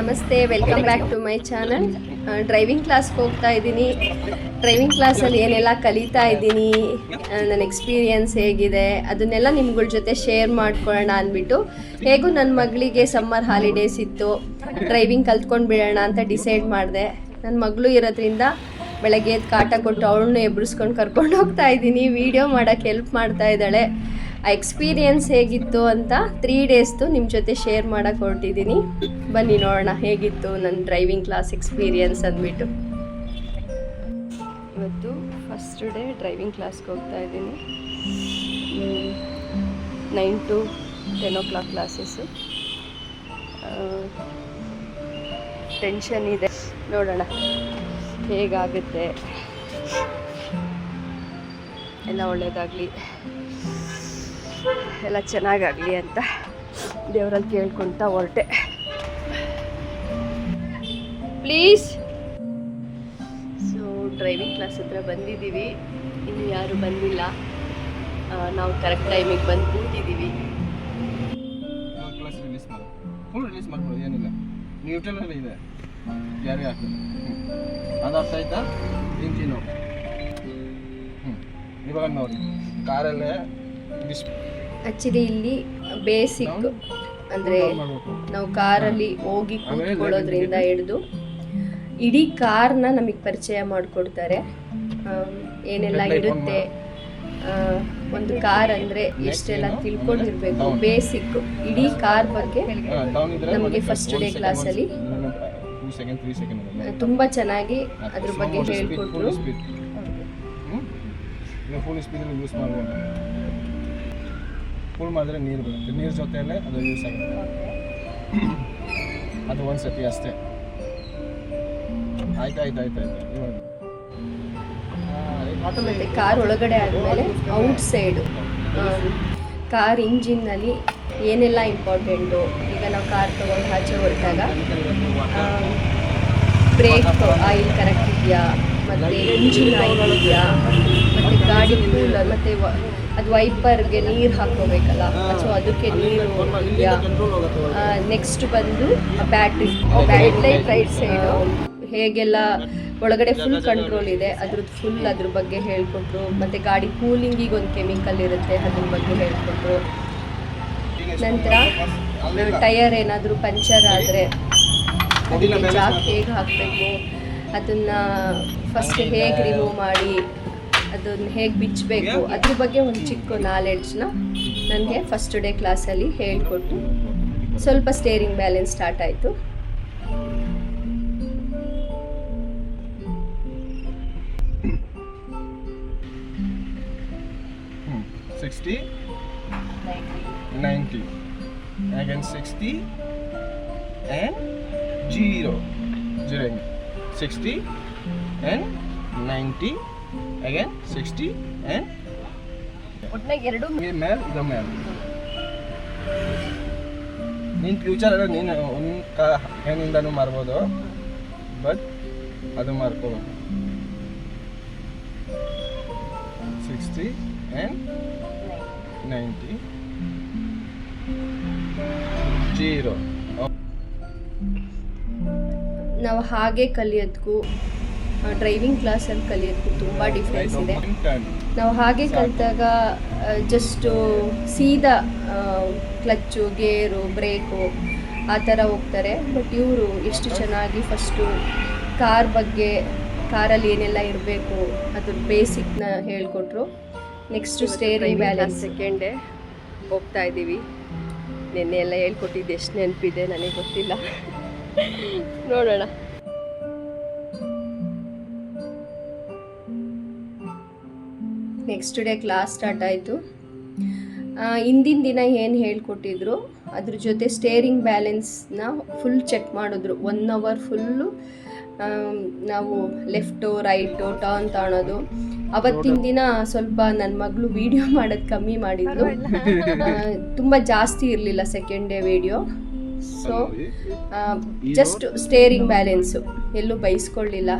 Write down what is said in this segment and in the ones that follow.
ನಮಸ್ತೆ, welcome back to my channel. Driving ಕ್ಲಾಸ್ಗೆ ಹೋಗ್ತಾ ಇದ್ದೀನಿ. ಡ್ರೈವಿಂಗ್ ಕ್ಲಾಸಲ್ಲಿ ಏನೆಲ್ಲ ಕಲಿತಾ ಇದ್ದೀನಿ, ನನ್ನ ಎಕ್ಸ್ಪೀರಿಯನ್ಸ್ ಹೇಗಿದೆ, ಅದನ್ನೆಲ್ಲ ನಿಮ್ಗಳ ಜೊತೆ ಶೇರ್ ಮಾಡ್ಕೊಳ್ಳೋಣ ಅಂದ್ಬಿಟ್ಟು. ಹೇಗೂ ನನ್ನ ಮಗಳಿಗೆ ಸಮ್ಮರ್ ಹಾಲಿಡೇಸ್ ಇತ್ತು, ಡ್ರೈವಿಂಗ್ ಕಲ್ತ್ಕೊಂಡು ಬಿಡೋಣ ಅಂತ ಡಿಸೈಡ್ ಮಾಡಿದೆ. ನನ್ನ ಮಗಳು ಇರೋದ್ರಿಂದ ಬೆಳಗ್ಗೆ ಎದ್ದು ಕಾಟ ಕೊಟ್ಟು ಅವಳನ್ನು ಎಬ್ಬಿಸ್ಕೊಂಡು ಕರ್ಕೊಂಡು ಹೋಗ್ತಾ ಇದ್ದೀನಿ. ವೀಡಿಯೋ ಮಾಡೋಕ್ಕೆ ಹೆಲ್ಪ್ ಮಾಡ್ತಾ ಇದ್ದಾಳೆ. ಆ ಎಕ್ಸ್ಪೀರಿಯನ್ಸ್ ಹೇಗಿತ್ತು ಅಂತ 3 ಡೇಸ್ದು ನಿಮ್ಮ ಜೊತೆ ಶೇರ್ ಮಾಡೋಕ್ಕೆ ಹೊರಟಿದ್ದೀನಿ. ಬನ್ನಿ ನೋಡೋಣ ಹೇಗಿತ್ತು ನನ್ನ ಡ್ರೈವಿಂಗ್ ಕ್ಲಾಸ್ ಎಕ್ಸ್ಪೀರಿಯನ್ಸ್ ಅಂದ್ಬಿಟ್ಟು. ಇವತ್ತು ಫಸ್ಟ್ ಡೇ ಡ್ರೈವಿಂಗ್ ಕ್ಲಾಸ್ಗೆ ಹೋಗ್ತಾ ಇದ್ದೀನಿ. 9 to 10 o'clock ಕ್ಲಾಸಸ್ಸು. ಟೆನ್ಷನ್ ಇದೆ, ನೋಡೋಣ ಹೇಗಾಗುತ್ತೆ. ಎಲ್ಲ ಒಳ್ಳೆಯದಾಗಲಿ, ಎಲ್ಲ ಚೆನ್ನಾಗಾಗಲಿ ಅಂತ ದೇವರಲ್ಲಿ ಕೇಳ್ಕೊತ ಹೊರಟೆ. ಪ್ಲೀಸ್. ಸೊ ಡ್ರೈವಿಂಗ್ ಕ್ಲಾಸ್ ಹತ್ರ ಬಂದಿದ್ದೀವಿ. ಇನ್ನು ಯಾರು ಬಂದಿಲ್ಲ, ನಾವು ಕರೆಕ್ಟ್ ಟೈಮಿಗೆ ಬಂದು ಕೂತಿದ್ದೀವಿ. ರಿಲೀಸ್ ಮಾಡ್ಬೋದು, ಏನಿಲ್ಲ, ನ್ಯೂಟ್ರಲಲ್ಲಿ ಇದೆ, ಯಾರಿಗೆ ಆಗ್ತದೆ. ಅದು ಅರ್ಥ ಆಯ್ತಾ? ಇಂಜಿನು ಇವಾಗ ನೋಡಿ ಕಾರಲ್ಲೇ ಆ್ಯಕ್ಚುಲಿ ಇಲ್ಲಿ ಬೇಸಿಕ್ ಅಂದರೆ ನಾವು ಕಾರಲ್ಲಿ ಹೋಗಿ ಕೂತ್ಕೊಳ್ಳೋದ್ರಿಂದ ಹಿಡಿದು ಇಡೀ ಕಾರ್ನ ನಮಗೆ ಪರಿಚಯ ಮಾಡಿಕೊಡ್ತಾರೆ. ಏನೆಲ್ಲ ಇರುತ್ತೆ, ಒಂದು ಕಾರ್ ಅಂದರೆ ಎಷ್ಟೆಲ್ಲ ತಿಳ್ಕೊಂಡಿರ್ಬೇಕು, ಬೇಸಿಕ್ ಇಡೀ ಕಾರ್ ಬಗ್ಗೆ ನಮಗೆ ಫಸ್ಟ್ ಡೇ ಕ್ಲಾಸಲ್ಲಿ ತುಂಬ ಚೆನ್ನಾಗಿ ಅದ್ರ ಬಗ್ಗೆ ಹೇಳ್ಕೊಟ್ರು. ಫುಲ್ ಸ್ಪೀಡಲ್ಲಿ ಯೂಸ್ ಮಾಡ್ಬೋದು. ಫುಲ್ ಮಾಡಿದ್ರೆ ನೀರು ಬರುತ್ತೆ, ನೀರು ಜೊತೆಯಲ್ಲೇ ಅದು ಯೂಸ್ ಆಗುತ್ತೆ. ಅದು ಒಂದು ಸತಿ ಅಷ್ಟೇ. ಆಯ್ತು ಮತ್ತು ಕಾರ್ ಒಳಗಡೆ ಆದಮೇಲೆ ಔಟ್ ಸೈಡು ಕಾರ್ ಇಂಜಿನ್ನಲ್ಲಿ ಏನೆಲ್ಲ ಇಂಪಾರ್ಟೆಂಟು. ಈಗ ನಾವು ಕಾರ್ ತೊಗೊಂಡು ಆಚೆ ಹೊರಟಾಗ ಬ್ರೇಕ್ ಆಯಿಲ್ ಕರೆಕ್ಟ್ ಇದೆಯಾ, ಮತ್ತು ಇಂಜಿನ್ ಆಯಿಲ್ ಇದೆಯಾ, ಮತ್ತು ಗಾಡಿ ಕೂಲರ್, ಮತ್ತು ಅದು ವೈಪರ್ಗೆ ನೀರು ಹಾಕೋಬೇಕಲ್ಲ, ಸೊ ಅದಕ್ಕೆ ನೀರು ಇದೆಯಾ. ನೆಕ್ಸ್ಟ್ ಬಂದು ಬ್ಯಾಟ್ರಿ ಲೈಟ್ ರೈಟ್ ಸೈಡು ಹೇಗೆಲ್ಲ ಒಳಗಡೆ ಫುಲ್ ಕಂಟ್ರೋಲ್ ಇದೆ ಅದ್ರದ್ದು ಫುಲ್ ಅದ್ರ ಬಗ್ಗೆ ಹೇಳ್ಕೊಟ್ರು. ಮತ್ತು ಗಾಡಿ ಕೂಲಿಂಗಿಗೆ ಒಂದು ಕೆಮಿಕಲ್ ಇರುತ್ತೆ, ಅದ್ರ ಬಗ್ಗೆ ಹೇಳ್ಕೊಟ್ರು. ನಂತರ ಟಯರ್ ಏನಾದರೂ ಪಂಚರ್ ಆದರೆ ಅದಕ್ಕೆ ಜಾಕ್ ಹೇಗೆ ಹಾಕಬೇಕು, ಅದನ್ನು ಫಸ್ಟ್ ಹೇಗೆ ರಿಮೂವ್ ಮಾಡಿ ಅದನ್ನು ಹೇಗೆ ಬಿಚ್ಚಬೇಕು, ಅದ್ರ ಬಗ್ಗೆ ಒಂದು ಚಿಕ್ಕ ನಾಲೆಡ್ಜ್ನ ನನಗೆ ಫಸ್ಟ್ ಡೇ ಕ್ಲಾಸಲ್ಲಿ ಹೇಳಿಕೊಟ್ಟು ಸ್ವಲ್ಪ ಸ್ಟೇರಿಂಗ್ ಬ್ಯಾಲೆನ್ಸ್ ಸ್ಟಾರ್ಟ್ ಆಯಿತು. Hmm. 60, 90, again 60 and 0, 60 and 90, again 60 and ಒಟ್ನಾಗ ಎರಡು ಮೇಲೆ ಇದು ಮೇಲೆ. ನೀನು ಫ್ಯೂಚರಲ್ಲಿ ನೀನು ಒಂದು ಹೆಣ್ಣಿಂದನೂ ಮಾರ್ಬೋದು, ಬಟ್ ಅದು ಮಾರ್ಕೋಬೇಕು. 60 and 90, 0. ನಾವು ಹಾಗೆ ಕಲಿಯೋದಕ್ಕೂ ಡ್ರೈವಿಂಗ್ ಕ್ಲಾಸಲ್ಲಿ ಕಲಿಯೋದಕ್ಕೂ ತುಂಬ ಡಿಫ್ರೆನ್ಸ್ ಇದೆ. ನಾವು ಹಾಗೆ ಕಲಿತಾಗ ಜಸ್ಟು ಸೀದಾ ಕ್ಲಚ್ಚು, ಗೇರು, ಬ್ರೇಕು ಆ ಥರ ಹೋಗ್ತಾರೆ. ಬಟ್ ಇವರು ಎಷ್ಟು ಚೆನ್ನಾಗಿ ಫಸ್ಟು ಕಾರ್ ಬಗ್ಗೆ, ಕಾರಲ್ಲಿ ಏನೆಲ್ಲ ಇರಬೇಕು ಅದ್ರ ಬೇಸಿಕ್ನ ಹೇಳ್ಕೊಟ್ರು. Next steering balance. Second day ಹೋಗ್ತಾ ಇದ್ದೀವಿ. ನಿನ್ನೆ ಎಲ್ಲ ಹೇಳ್ಕೊಟ್ಟಿದ್ದು ಎಷ್ಟು ನೆನಪಿದೆ ನನಗೆ ಗೊತ್ತಿಲ್ಲ, ನೋಡೋಣ. ನೆಕ್ಸ್ಟ್ ಡೇ ಕ್ಲಾಸ್ ಸ್ಟಾರ್ಟ್ ಆಯಿತು. ಹಿಂದಿನ ದಿನ ಏನು ಹೇಳ್ಕೊಟ್ಟಿದ್ರು ಅದ್ರ ಜೊತೆ ಸ್ಟೇರಿಂಗ್ ಬ್ಯಾಲೆನ್ಸ್ನ ಫುಲ್ ಚೆಕ್ ಮಾಡಿದ್ರು. 1 hour ಫುಲ್ಲು ನಾವು ಲೆಫ್ಟು ರೈಟು ಟರ್ನ್ ತಗೊಳೋದು. ಅವತ್ತಿನ ದಿನ ಸ್ವಲ್ಪ ನನ್ನ ಮಗಳು ವೀಡಿಯೋ ಮಾಡೋದು ಕಮ್ಮಿ ಮಾಡಿದ್ಲು, ತುಂಬ ಜಾಸ್ತಿ ಇರಲಿಲ್ಲ second day video. So just steering balance ಎಲ್ಲೂ ಬೈಸ್ಕೊಳ್ಳಿಲ್ಲ.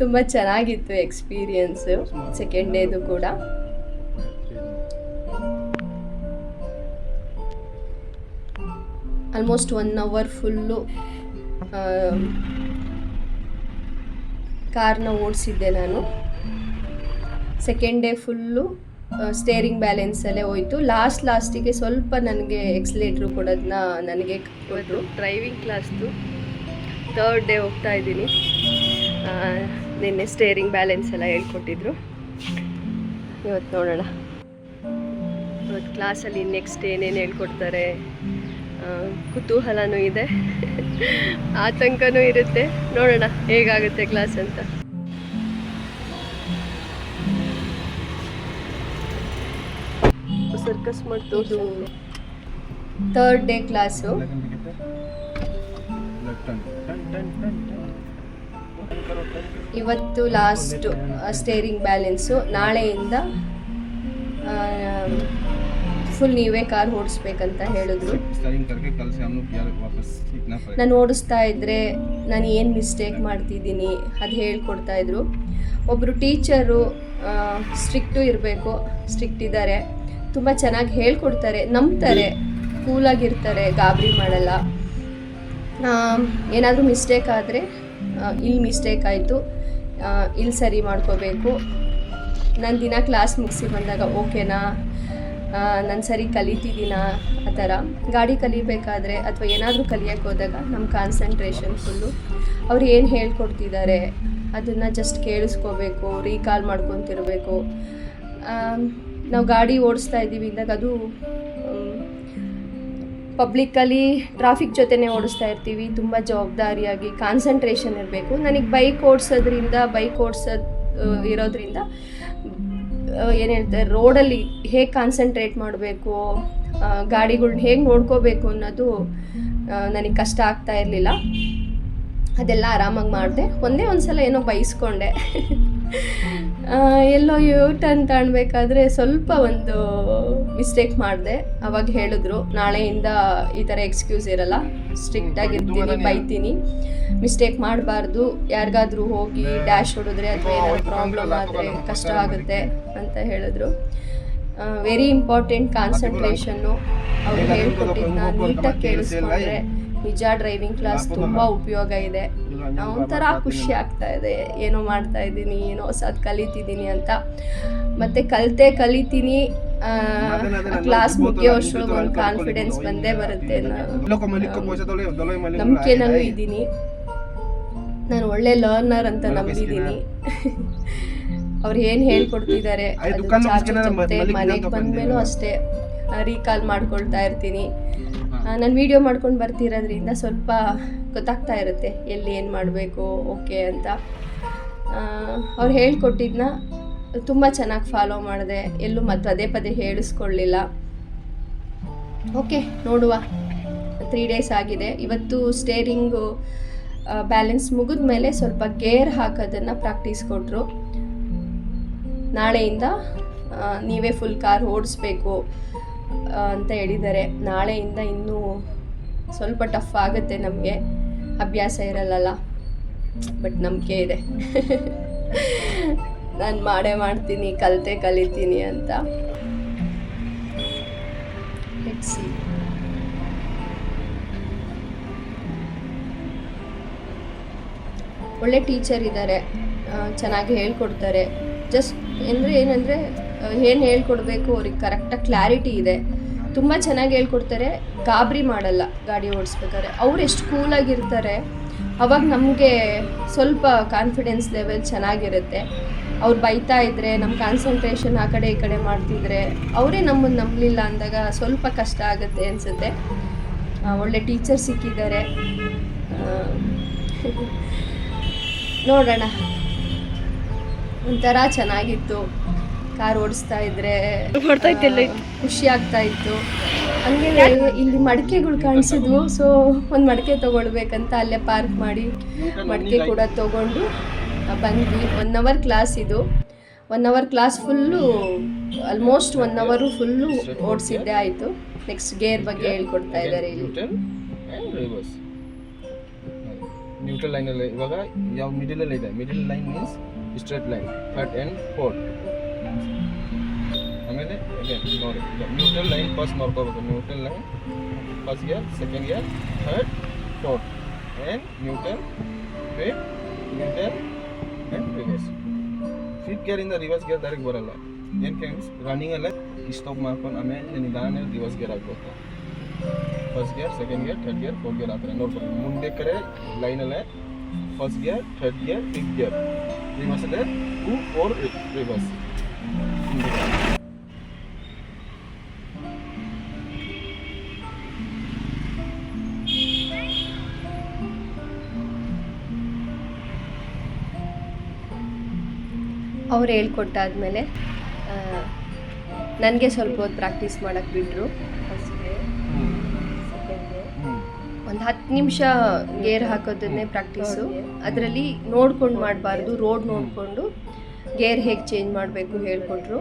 ತುಂಬ ಚೆನ್ನಾಗಿತ್ತು ಎಕ್ಸ್ಪೀರಿಯನ್ಸು ಸೆಕೆಂಡ್ ಡೇದು ಕೂಡ. ಆಲ್ಮೋಸ್ಟ್ 1 ಅವರ್ ಫುಲ್ಲು ಕಾರ್ನ ಓಡಿಸಿದ್ದೆ ನಾನು. ಸೆಕೆಂಡ್ ಡೇ ಫುಲ್ಲು ಸ್ಟೇರಿಂಗ್ ಬ್ಯಾಲೆನ್ಸಲ್ಲೇ ಹೋಯಿತು. ಲಾಸ್ಟಿಗೆ ಸ್ವಲ್ಪ ನನಗೆ ಎಕ್ಸಲೇಟ್ರು ಕೊಡೋದನ್ನ ನನಗೆ ಕೊಟ್ಟರು. ಡ್ರೈವಿಂಗ್ ಕ್ಲಾಸ್ದು 3rd ಡೇ ಹೋಗ್ತಾ ಇದ್ದೀನಿ. ನಿನ್ನೆ ಸ್ಟೇರಿಂಗ್ ಬ್ಯಾಲೆನ್ಸ್ ಎಲ್ಲ ಹೇಳ್ಕೊಟ್ಟಿದ್ರು. ಇವತ್ತು ನೋಡೋಣ, ಇವತ್ತು ಕ್ಲಾಸಲ್ಲಿ ನೆಕ್ಸ್ಟ್ ಏನೇನು ಹೇಳ್ಕೊಡ್ತಾರೆ. ಕುತೂಹಲನೂ ಇದೆ, ಆತಂಕನೂ ಇರುತ್ತೆ. ನೋಡೋಣ ಹೇಗಾಗುತ್ತೆ ಕ್ಲಾಸ್ ಅಂತ. ಸರ್ಕಸ್ ಮಾಡ್ತೋದು 3rd ಡೇ ಕ್ಲಾಸು. ಇವತ್ತು ಲಾಸ್ಟ್ ಸ್ಟೇರಿಂಗ್ ಬ್ಯಾಲೆನ್ಸು. ನಾಳೆಯಿಂದ ಫುಲ್ ನೀವೇ ಕಾರ್ ಓಡಿಸ್ಬೇಕಂತ ಹೇಳಿದ್ರು. ನಾನು ಓಡಿಸ್ತಾ ಇದ್ದರೆ ನಾನು ಏನು ಮಿಸ್ಟೇಕ್ ಮಾಡ್ತಿದ್ದೀನಿ ಅದು ಹೇಳ್ಕೊಡ್ತಾ ಇದ್ರು. ಒಬ್ಬರು ಟೀಚರು ಸ್ಟ್ರಿಕ್ಟು ಇರಬೇಕು, ಸ್ಟ್ರಿಕ್ಟ್ ಇದ್ದಾರೆ, ತುಂಬ ಚೆನ್ನಾಗಿ ಹೇಳ್ಕೊಡ್ತಾರೆ, ನಂಬ್ತಾರೆ, ಕೂಲಾಗಿರ್ತಾರೆ, ಗಾಬರಿ ಮಾಡಲ್ಲ. ಏನಾದರೂ ಮಿಸ್ಟೇಕ್ ಆದರೆ ಇಲ್ಲಿ ಮಿಸ್ಟೇಕ್ ಆಯಿತು, ಇಲ್ಲಿ ಸರಿ ಮಾಡ್ಕೋಬೇಕು. ನಾನು ದಿನ ಕ್ಲಾಸ್ ಮುಗಿಸಿ ಬಂದಾಗ ಓಕೆನಾ, ನಾನು ಸರಿ ಕಲಿತಿದ್ದೀನಾ, ಆ ಥರ. ಗಾಡಿ ಕಲಿಬೇಕಾದ್ರೆ ಅಥವಾ ಏನಾದರೂ ಕಲಿಯೋಕ್ಕೆ ಹೋದಾಗ ನಮ್ಮ ಕಾನ್ಸಂಟ್ರೇಷನ್ ಫುಲ್ಲು ಅವ್ರು ಏನು ಹೇಳ್ಕೊಡ್ತಿದ್ದಾರೆ ಅದನ್ನು ಜಸ್ಟ್ ಕೇಳಿಸ್ಕೋಬೇಕು, ರೀಕಾಲ್ ಮಾಡ್ಕೊತಿರ್ಬೇಕು. ನಾವು ಗಾಡಿ ಓಡಿಸ್ತಾ ಇದ್ದೀವಿ ಅಂದಾಗ ಅದು ಪಬ್ಲಿಕ್ಕಲ್ಲಿ ಟ್ರಾಫಿಕ್ ಜೊತೆನೇ ಓಡಿಸ್ತಾ ಇರ್ತೀವಿ. ತುಂಬ ಜವಾಬ್ದಾರಿಯಾಗಿ ಕಾನ್ಸಂಟ್ರೇಷನ್ ಇರಬೇಕು. ನನಗೆ ಬೈಕ್ ಇರೋದ್ರಿಂದ ಏನು ಹೇಳ್ತಾರೆ, ರೋಡಲ್ಲಿ ಹೇಗೆ ಕಾನ್ಸಂಟ್ರೇಟ್ ಮಾಡಬೇಕು, ಗಾಡಿಗಳ್ನ ಹೇಗೆ ನೋಡ್ಕೋಬೇಕು ಅನ್ನೋದು ನನಗೆ ಕಷ್ಟ ಆಗ್ತಾ ಇರಲಿಲ್ಲ. ಅದೆಲ್ಲ ಆರಾಮಾಗಿ ಮಾಡಿದೆ. ಒಂದೇ ಒಂದು ಸಲ ಏನೋ ಬೈಸ್ಕೊಂಡೆ. ಎಲ್ಲೋ ಟರ್ನ್ ತಾಣಬೇಕಾದ್ರೆ ಸ್ವಲ್ಪ ಒಂದು ಮಿಸ್ಟೇಕ್ ಮಾಡಿದೆ. ಅವಾಗ ಹೇಳಿದ್ರು ನಾಳೆಯಿಂದ ಈ ಥರ ಎಕ್ಸ್ಕ್ಯೂಸ್ ಇರಲ್ಲ, ಸ್ಟ್ರಿಕ್ಟಾಗಿರ್ತೀನಿ, ಬೈತೀನಿ, ಮಿಸ್ಟೇಕ್ ಮಾಡಬಾರ್ದು, ಯಾರಿಗಾದ್ರೂ ಹೋಗಿ ಡ್ಯಾಶ್ ಹೊಡಿದ್ರೆ ಅಥವಾ ಏನಾದ್ರು ಪ್ರಾಬ್ಲಮ್ ಆದರೆ ಕಷ್ಟ ಆಗುತ್ತೆ ಅಂತ ಹೇಳಿದ್ರು. Very important concentration. ಅವ್ರು ಹೇಳ್ಕೊಟ್ಟಿದ್ದನ್ನ ನೀಟಾಗಿ ಕೇಳಿಸ್ಕೊಂಡ್ರೆ ನಿಜ ಡ್ರೈವಿಂಗ್ ಕ್ಲಾಸ್ ತುಂಬ ಉಪಯೋಗ ಇದೆ. ಒಂಥರ ಖುಷಿ ಆಗ್ತಾ ಇದೆ, ಏನೋ ಮಾಡ್ತಾ ಇದ್ದೀನಿ, ಏನೋ ಹೊಸದು ಕಲಿತಿದ್ದೀನಿ ಅಂತ. ಮತ್ತು ಕಲಿತೀನಿ, ಕ್ಲಾಸ್ ಮುಗಿಯೋ ಅಷ್ಟೊಳಗೆ ಒಂದು ಕಾನ್ಫಿಡೆನ್ಸ್ ಬಂದೇ ಬರುತ್ತೆ. ನಂಬಿಕೆನಲ್ಲೂ ಇದ್ದೀನಿ, ನಾನು ಒಳ್ಳೆ ಲರ್ನರ್ ಅಂತ ನಂಬಿದ್ದೀನಿ. ಅವ್ರು ಏನು ಹೇಳ್ಕೊಡ್ತಿದ್ದಾರೆ ಮನೆಗೆ ಬಂದಮೇಲೂ ಅಷ್ಟೇ ರೀಕಾಲ್ ಮಾಡ್ಕೊಳ್ತಾ ಇರ್ತೀನಿ. ನಾನು ವೀಡಿಯೋ ಮಾಡ್ಕೊಂಡು ಬರ್ತಿರೋದ್ರಿಂದ ಸ್ವಲ್ಪ ಗೊತ್ತಾಗ್ತಾ ಇರುತ್ತೆ ಎಲ್ಲಿ ಏನು ಮಾಡಬೇಕು ಓಕೆ ಅಂತ. ಅವ್ರು ಹೇಳ್ಕೊಟ್ಟಿದ್ದನ್ನ ತುಂಬ ಚೆನ್ನಾಗಿ ಫಾಲೋ ಮಾಡಿದೆ, ಎಲ್ಲೂ ಪದೇ ಹೇಳಿಸ್ಕೊಳ್ಳಿಲ್ಲ. ಓಕೆ, ನೋಡುವ. 3 ಡೇಸ್ ಆಗಿದೆ. ಇವತ್ತು ಸ್ಟೇರಿಂಗು ಬ್ಯಾಲೆನ್ಸ್ ಮುಗಿದ ಮೇಲೆ ಸ್ವಲ್ಪ ಗೇರ್ ಹಾಕೋದನ್ನು ಪ್ರಾಕ್ಟೀಸ್ ಕೊಟ್ಟರು. ನಾಳೆಯಿಂದ ನೀವೇ ಫುಲ್ ಕಾರ್ ಓಡಿಸ್ಬೇಕು ಅಂತ ಹೇಳಿದ್ದಾರೆ. ನಾಳೆಯಿಂದ ಇನ್ನೂ ಸ್ವಲ್ಪ ಟಫ್ ಆಗುತ್ತೆ ನಮಗೆ, ಅಭ್ಯಾಸ ಇರಲ್ಲ, ಬಟ್ ನಂಬಿಕೆ ಇದೆ. ನಾನು ಮಾಡ್ತೀನಿ, ಕಲಿತೀನಿ ಅಂತ. ಒಳ್ಳೆ ಟೀಚರ್ ಇದ್ದಾರೆ, ಚೆನ್ನಾಗಿ ಹೇಳ್ಕೊಡ್ತಾರೆ. ಜಸ್ಟ್ ಏನಂದರೆ ಏನು ಹೇಳ್ಕೊಡ್ಬೇಕು ಅವ್ರಿಗೆ ಕರೆಕ್ಟಾಗಿ ಕ್ಲಾರಿಟಿ ಇದೆ. ತುಂಬ ಚೆನ್ನಾಗಿ ಹೇಳ್ಕೊಡ್ತಾರೆ, ಗಾಬರಿ ಮಾಡಲ್ಲ ಗಾಡಿ ಓಡಿಸ್ಬೇಕಾದ್ರೆ. ಅವ್ರು ಎಷ್ಟು ಕೂಲಾಗಿರ್ತಾರೆ, ಅವಾಗ ನಮಗೆ ಸ್ವಲ್ಪ ಕಾನ್ಫಿಡೆನ್ಸ್ ಲೆವೆಲ್ ಚೆನ್ನಾಗಿರುತ್ತೆ. ಅವ್ರು ಬೈತಾ ಇದ್ದರೆ ನಮ್ಮ ಕಾನ್ಸಂಟ್ರೇಷನ್ ಆ ಕಡೆ ಈ ಕಡೆ ಮಾಡ್ತಿದ್ರೆ ಅವರೇ ನಮ್ಮನ್ನು ನಂಬಲಿಲ್ಲ ಅಂದಾಗ ಸ್ವಲ್ಪ ಕಷ್ಟ ಆಗುತ್ತೆ ಅನಿಸುತ್ತೆ. ಒಳ್ಳೆ ಟೀಚರ್ ಸಿಕ್ಕಿದ್ದಾರೆ, ನೋಡೋಣ. ಒಂಥರ ಚೆನ್ನಾಗಿತ್ತು ಕಾರ್ ಓಡಿಸ್ತಾ ಇದ್ರೆ, ಖುಷಿ ಆಗ್ತಾ ಇತ್ತು. ಹಂಗೆ ಇಲ್ಲಿ ಮಡಿಕೆಗಳು ಕಾಣಿಸಿದ್ವು, ಸೊ ಒಂದು ಮಡಿಕೆ ತೊಗೊಳ್ಬೇಕಂತ ಅಲ್ಲೇ ಪಾರ್ಕ್ ಮಾಡಿ ಮಡಿಕೆ ಕೂಡ ತೊಗೊಂಡು ಬಂದ್ವಿ. 1 ಅವರ್ ಕ್ಲಾಸ್ ಇದು. 1 ಅವರ್ ಕ್ಲಾಸ್ ಫುಲ್ಲು, ಆಲ್ಮೋಸ್ಟ್ 1 ಅವರು ಫುಲ್ಲು ಓಡಿಸಿದ್ದೆ ಆಯಿತು. ನೆಕ್ಸ್ಟ್ ಗೇರ್ ಬಗ್ಗೆ ಹೇಳ್ಕೊಡ್ತಾ ಇದ್ದಾರೆ ಇಲ್ಲಿ. ನ್ಯೂಟ್ರಲ್ ಲೈನಲ್ಲಿ ಇವಾಗ ಯಾವ ಮಿಡಲಲ್ಲಿ ಇದೆ, middle line means straight line, 3rd and 4th. ಆಮೇಲೆ ಅಗೇನ್ ನೋಡಿ ಈಗ ನ್ಯೂಟ್ರಲ್ ಲೈನ್ ಫಸ್ಟ್ ನೋಡ್ಕೋಬೇಕು. Neutral line first gear, second gear, third, fourth and neutral, fifth, neutral and reverse. Fifth ಗಿಯರಿಂದ ರಿವರ್ಸ್ ಗಿಯರ್ ಡೈರೆಕ್ಟ್ ಬರಲ್ಲ. ಏನು ಫ್ರೆಂಡ್ಸ್, ರನ್ನಿಂಗಲ್ಲೇ stop ಮಾಡ್ಕೊಂಡು ಆಮೇಲೆ ನಿಧಾನ ರಿವರ್ಸ್ ಗಿಯರ್ ಹಾಕ್ಬೇಕು. First gear, second gear, third gear, fourth gear ಆ ಥರ ನೋಡ್ಕೊಂಡು ಮುಂದೆ ಕಡೆ ಲೈನಲ್ಲೇ first gear, third gear, fifth gear, ರಿವರ್ಸಲ್ಲೇ 2, 4 reverse. ಅವ್ರು ಹೇಳ್ಕೊಟ್ಟಾದ್ಮೇಲೆ ನನಗೆ ಸ್ವಲ್ಪ ಹೊತ್ತು ಪ್ರಾಕ್ಟೀಸ್ ಮಾಡೋಕ್ಕೆ ಬಿಟ್ಟರು. ಫಸ್ಟ್ಗೆ, ಸೆಕೆಂಡ್ಗೆ ಒಂದು 10 ನಿಮಿಷ ಗೇರ್ ಹಾಕೋದನ್ನೇ ಪ್ರಾಕ್ಟೀಸು. ಅದರಲ್ಲಿ ನೋಡ್ಕೊಂಡು ಮಾಡಬಾರ್ದು, ರೋಡ್ ನೋಡಿಕೊಂಡು ಗೇರ್ ಹೇಗೆ ಚೇಂಜ್ ಮಾಡಬೇಕು ಹೇಳ್ಕೊಟ್ರು.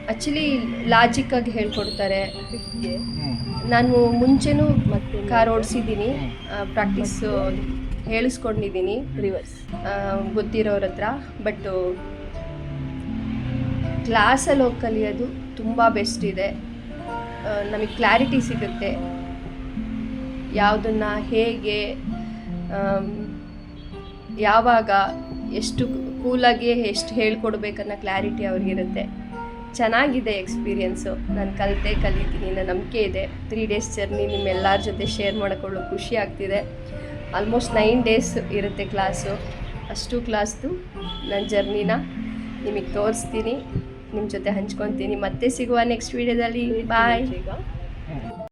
ಆ್ಯಕ್ಚುಲಿ ಲಾಜಿಕ್ಕಾಗಿ ಹೇಳ್ಕೊಡ್ತಾರೆ. ನಾನು ಮುಂಚೆನೂ ಕಾರ್ ಓಡಿಸಿದ್ದೀನಿ, ಪ್ರಾಕ್ಟೀಸು ಹೇಳಿಸ್ಕೊಂಡಿದ್ದೀನಿ ರಿವರ್ಸ್ ಗೊತ್ತಿರೋರ ಹತ್ರ. ಬಟ್ಟು ಕ್ಲಾಸಲ್ಲಿ ಹೋಗಿ ಕಲಿಯೋದು ತುಂಬ ಬೆಸ್ಟ್ ಇದೆ. ನಮಗೆ ಕ್ಲಾರಿಟಿ ಸಿಗುತ್ತೆ, ಯಾವುದನ್ನು ಹೇಗೆ ಯಾವಾಗ ಎಷ್ಟು ಕೂಲಾಗಿ ಎಷ್ಟು ಹೇಳ್ಕೊಡ್ಬೇಕನ್ನೋ ಕ್ಲಾರಿಟಿ ಅವ್ರಿಗಿರುತ್ತೆ. ಚೆನ್ನಾಗಿದೆ ಎಕ್ಸ್ಪೀರಿಯೆನ್ಸು. ನಾನು ಕಲಿತೀನಿ ಅನ್ನೋ ನಂಬಿಕೆ ಇದೆ. 3 ಡೇಸ್ ಜರ್ನಿ ನಿಮ್ಮೆಲ್ಲರ ಜೊತೆ ಶೇರ್ ಮಾಡಿಕೊಳ್ಳೋ ಖುಷಿ ಆಗ್ತಿದೆ. ಆಲ್ಮೋಸ್ಟ್ 9 ಡೇಸ್ ಇರುತ್ತೆ ಕ್ಲಾಸು. ಅಷ್ಟು ಕ್ಲಾಸ್ದು ನನ್ನ ಜರ್ನಿನ ನಿಮಗೆ ತೋರಿಸ್ತೀನಿ, ನಿಮ್ಮ ಜೊತೆ ಹಂಚ್ಕೊತೀನಿ. ಮತ್ತೆ ಸಿಗುವ ನೆಕ್ಸ್ಟ್ ವೀಡಿಯೋದಲ್ಲಿ. ಬಾಯ್.